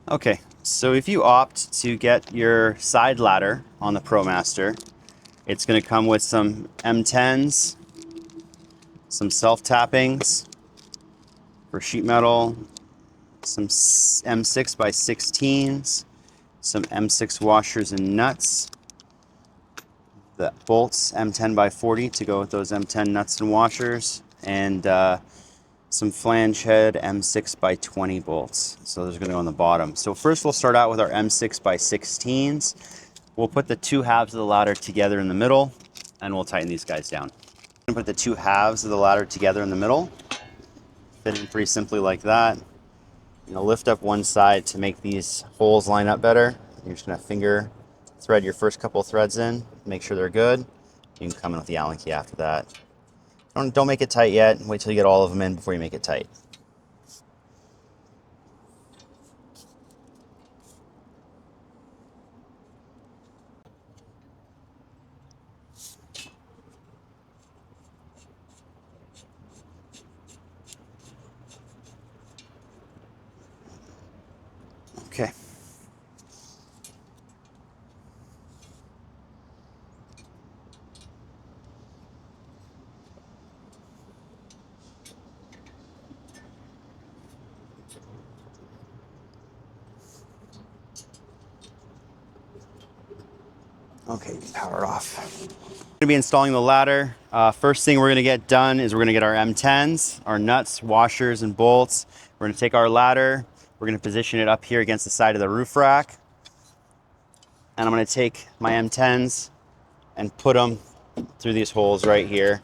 Okay, so if you opt to get your side ladder on the Promaster, it's going to come with some M10s, some self-tappings for sheet metal, some M6 by 16s, some M6 washers and nuts, the bolts M10 by 40 to go with those M10 nuts and washers, and some flange head M6 by 20 bolts. So those are going to go on the bottom. So first we'll start out with our M6 by 16s. We'll put the two halves of the ladder together in the middle, and we'll tighten these guys down. Put the two halves of the ladder together in the middle, fitting pretty simply like that. You'll lift up one side to make these holes line up better. You're just going to finger thread your first couple of threads in, make sure they're good. You can come in with the Allen key after that. Don't make it tight yet. Wait till you get all of them in before you make it tight. Okay. Okay, power off. We're going to be installing the ladder. First thing we're going to get done is we're going to get our M10s, our nuts, washers, and bolts. We're going to take our ladder. We're going to position it up here against the side of the roof rack. And I'm going to take my M10s and put them through these holes right here.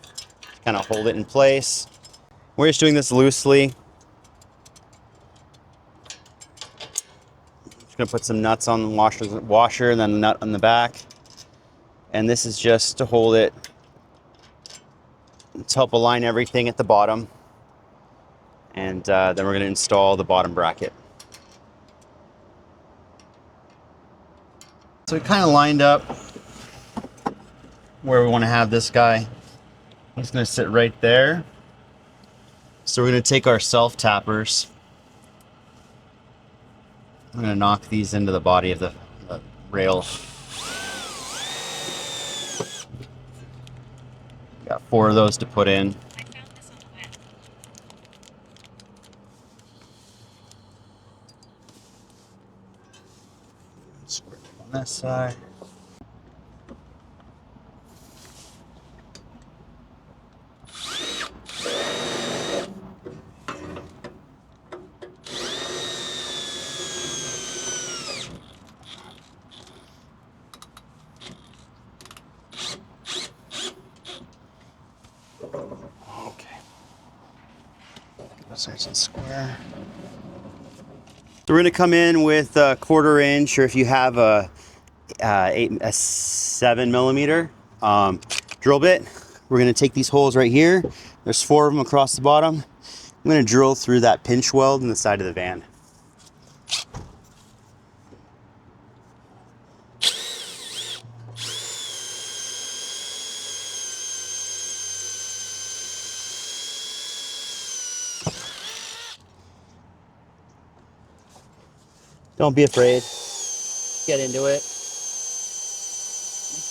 Kind of hold it in place. We're just doing this loosely. Just going to put some nuts on the washer and then a nut on the back. And this is just to hold it, to help align everything at the bottom. And then we're going to install the bottom bracket. So we kind of lined up where we want to have this guy. He's going to sit right there. So we're going to take our self-tappers. I'm going to knock these into the body of the rail. Got 4 of those to put in. Squirt on this side. Okay. That's nice and square. So we're going to come in with a 1/4 inch, or if you have a 7mm drill bit. We're going to take these holes right here. There's 4 of them across the bottom. I'm going to drill through that pinch weld in the side of the van. Don't be afraid. Get into it.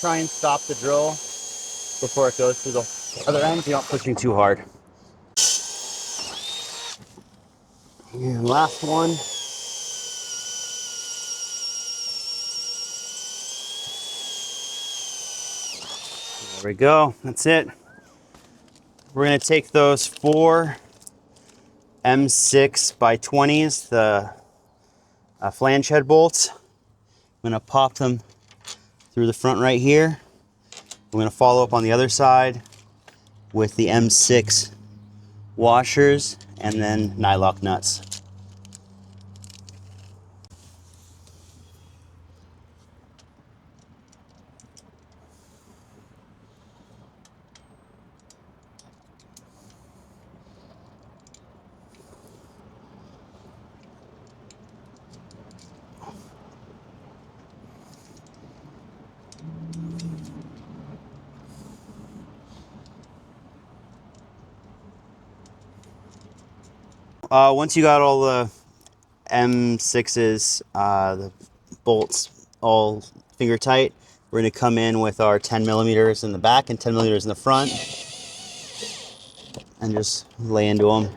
Try and stop the drill before it goes to the other end. You're not pushing too hard. And last one. There we go. That's it. We're going to take those 4 M6 by 20s, the flange head bolts. I'm going to pop them through the front right here. I'm going to follow up on the other side with the M6 washers and then nylock nuts. Once you got all the M6s, the bolts all finger tight. We're going to come in with our 10 millimeters in the back and 10 millimeters in the front and just lay into them.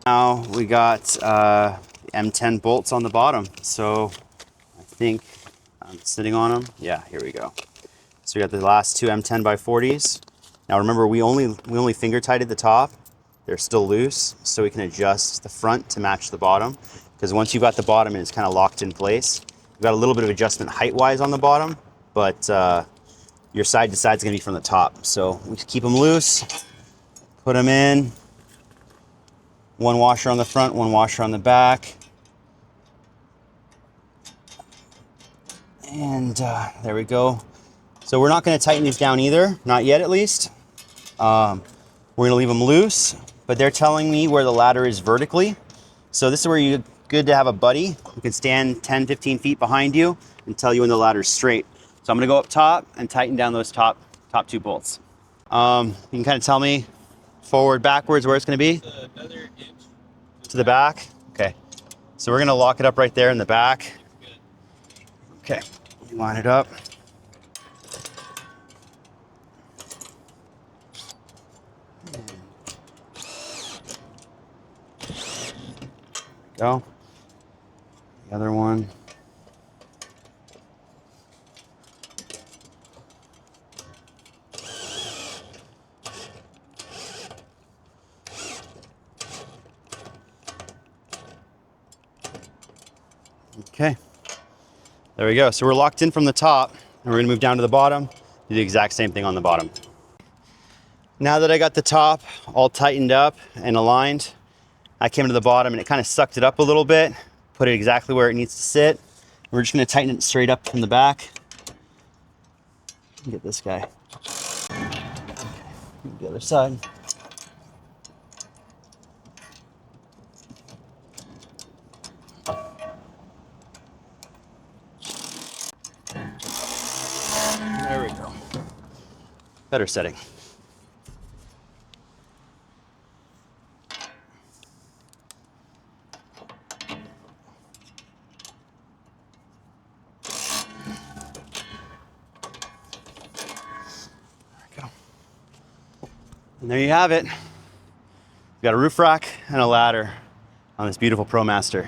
Now we got M10 bolts on the bottom. So I think I'm sitting on them. Yeah, here we go. So we got the last two M10 by 40s. Now remember, we only finger tighted the top. They're still loose, so we can adjust the front to match the bottom. Because once you've got the bottom and it's kind of locked in place, you've got a little bit of adjustment height-wise on the bottom, but your side to side is going to be from the top. So we keep them loose, put them in. One washer on the front, one washer on the back. And there we go. So we're not going to tighten these down either, not yet at least. We're going to leave them loose, but they're telling me where the ladder is vertically. So this is where you're good to have a buddy who can stand 10, 15 feet behind you and tell you when the ladder's straight. So I'm going to go up top and tighten down those top two bolts. You can kind of tell me forward, backwards, where it's going to be? Another inch to the back. Okay. So we're going to lock it up right there in the back. Okay. Line it up. Go. The other one. Okay. There we go. So we're locked in from the top, and we're going to move down to the bottom, do the exact same thing on the bottom. Now that I got the top all tightened up and aligned, I came to the bottom and it kind of sucked it up a little bit, put it exactly where it needs to sit. We're just going to tighten it straight up from the back. Get this guy. Okay. The other side. There we go. Better setting. And there you have it. We've got a roof rack and a ladder on this beautiful Promaster.